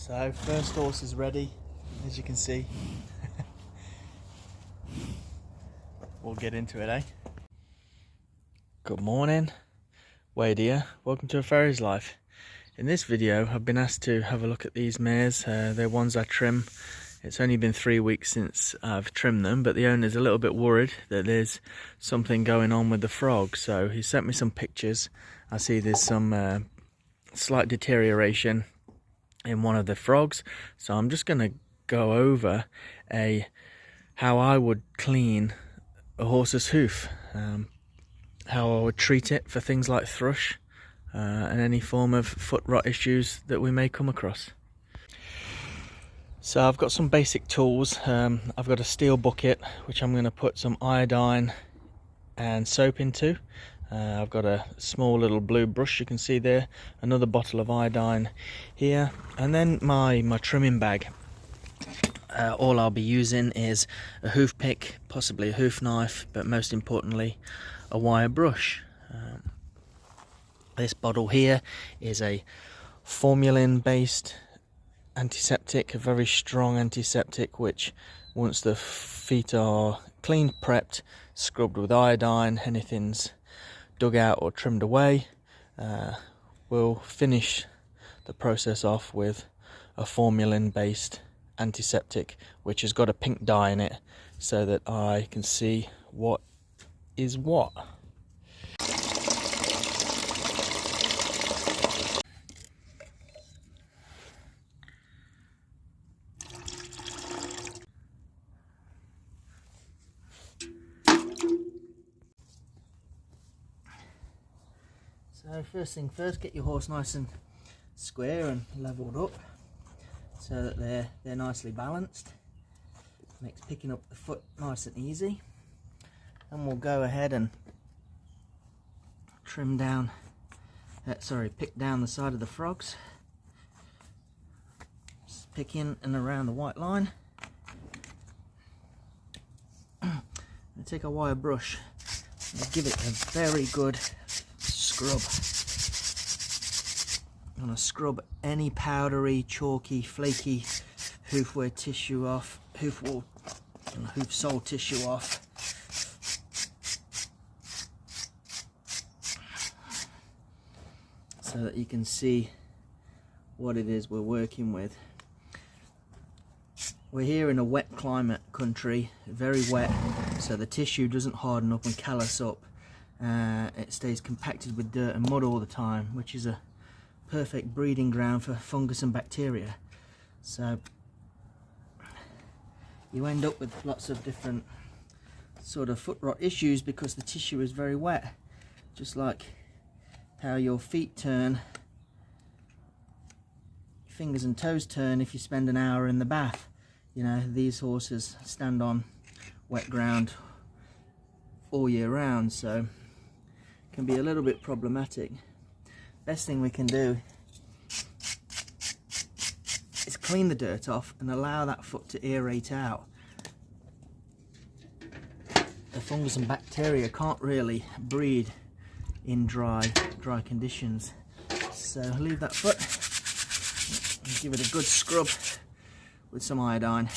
So first horse is ready, as you can see. We'll get into it, eh? Good morning, Wade here. Welcome to A Farrier's Life. In this video I've been asked to have a look at these mares. They're ones I trim. It's only been 3 weeks since I've trimmed them, but the owner's a little bit worried that there's something going on with the frog, so he sent me some pictures. I see there's some slight deterioration in one of the frogs, so I'm just going to go over how I would clean a horse's hoof, how I would treat it for things like thrush and any form of foot rot issues that we may come across. So I've got some basic tools. I've got a steel bucket which I'm going to put some iodine and soap into. I've got a small little blue brush, you can see there, another bottle of iodine here, and then my trimming bag. All I'll be using is a hoof pick, possibly a hoof knife, but most importantly a wire brush. This bottle here is a formalin based antiseptic, a very strong antiseptic, which once the feet are clean, prepped, scrubbed with iodine, anything's dug out or trimmed away, we'll finish the process off with a formalin based antiseptic which has got a pink dye in it so that I can see what is what. So first thing first, get your horse nice and square and levelled up so that they're nicely balanced. Makes picking up the foot nice and easy. And we'll go ahead and pick down the side of the frogs. Just pick in and around the white line. And take a wire brush and give it a very good scrub. I'm going to scrub any powdery, chalky, flaky hoof wear tissue off, hoof sole tissue off. So that you can see what it is we're working with. We're here in a wet climate country, very wet, so the tissue doesn't harden up and callus up. It stays compacted with dirt and mud all the time, which is a perfect breeding ground for fungus and bacteria. So you end up with lots of different sort of foot rot issues because the tissue is very wet, just like how your feet turn, fingers and toes turn if you spend an hour in the bath. You know, these horses stand on wet ground all year round, so it can be a little bit problematic. Best thing we can do is clean the dirt off and allow that foot to aerate out. The fungus and bacteria can't really breed in dry conditions, so leave that foot and give it a good scrub with some iodine.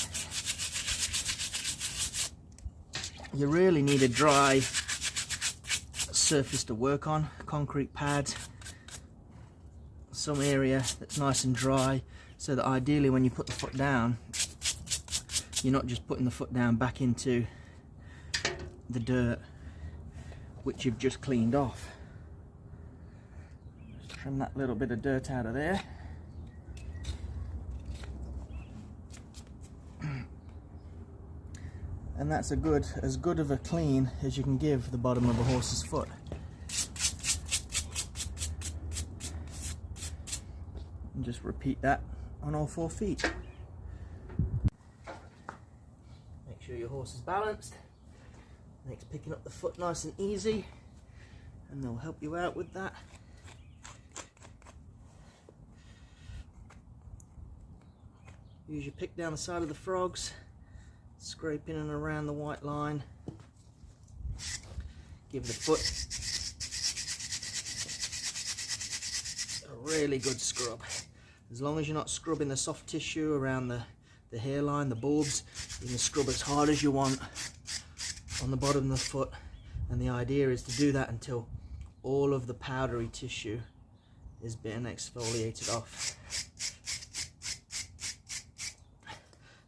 You really need a dry surface to work on, concrete pads, some area that's nice and dry, so that ideally when you put the foot down, you're not just putting the foot down back into the dirt which you've just cleaned off. Just trim that little bit of dirt out of there. And that's as good of a clean as you can give the bottom of a horse's foot. And just repeat that on all 4 feet. Make sure your horse is balanced. Makes picking up the foot nice and easy, and they'll help you out with that. Use your pick down the side of the frogs, scrape in and around the white line. Give the foot a really good scrub. As long as you're not scrubbing the soft tissue around the hairline, the bulbs, you can scrub as hard as you want on the bottom of the foot. And the idea is to do that until all of the powdery tissue is being exfoliated off.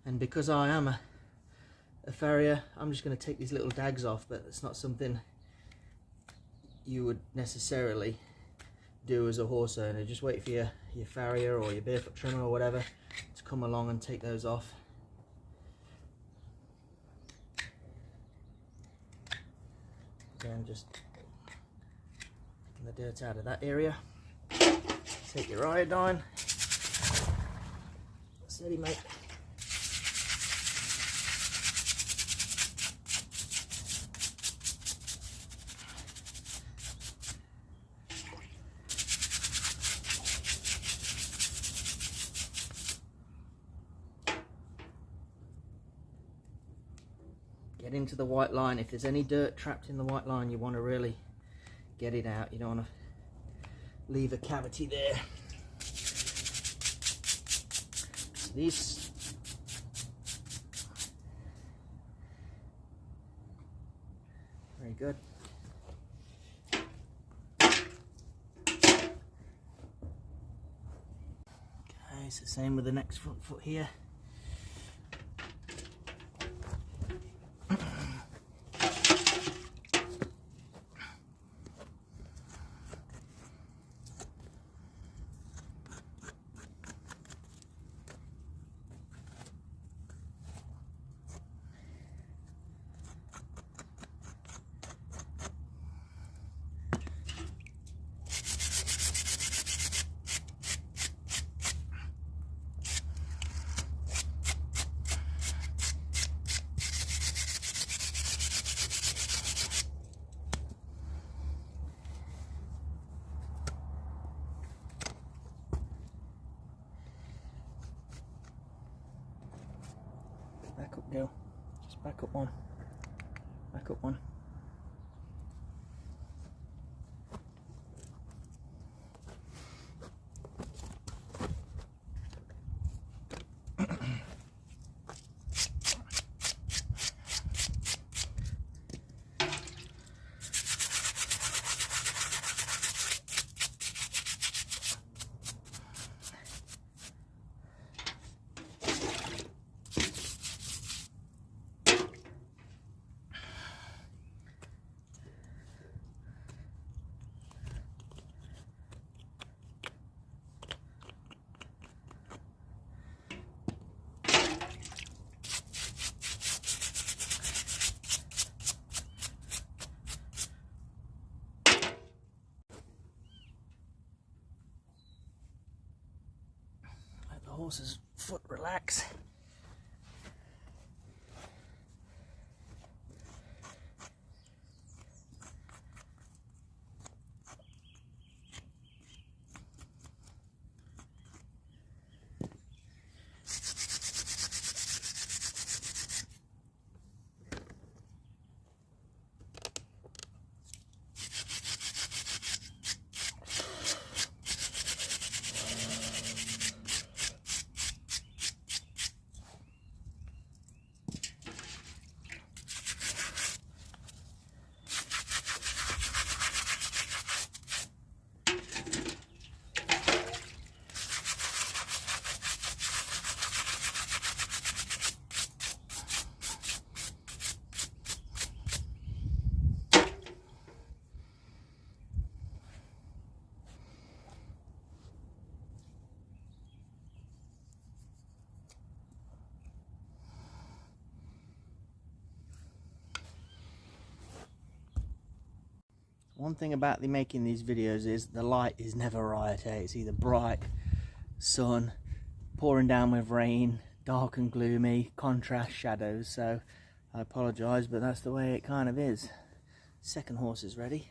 And because I am a farrier, I'm just going to take these little dags off, but it's not something you would necessarily do as a horse owner. Just wait for your farrier or your barefoot trimmer or whatever to come along and take those off. Again, just taking the dirt out of that area. Take your iodine. Steady, mate. Get into the white line. If there's any dirt trapped in the white line, you want to really get it out. You don't want to leave a cavity there. So these very good. Okay, it's the same with the next front foot here. Back up, girl. Just back up one. Back up one. Horse's foot relax. One thing about making these videos is the light is never right. It's either bright, sun, pouring down with rain, dark and gloomy, contrast, shadows. So I apologise, but that's the way it kind of is. Second horse is ready.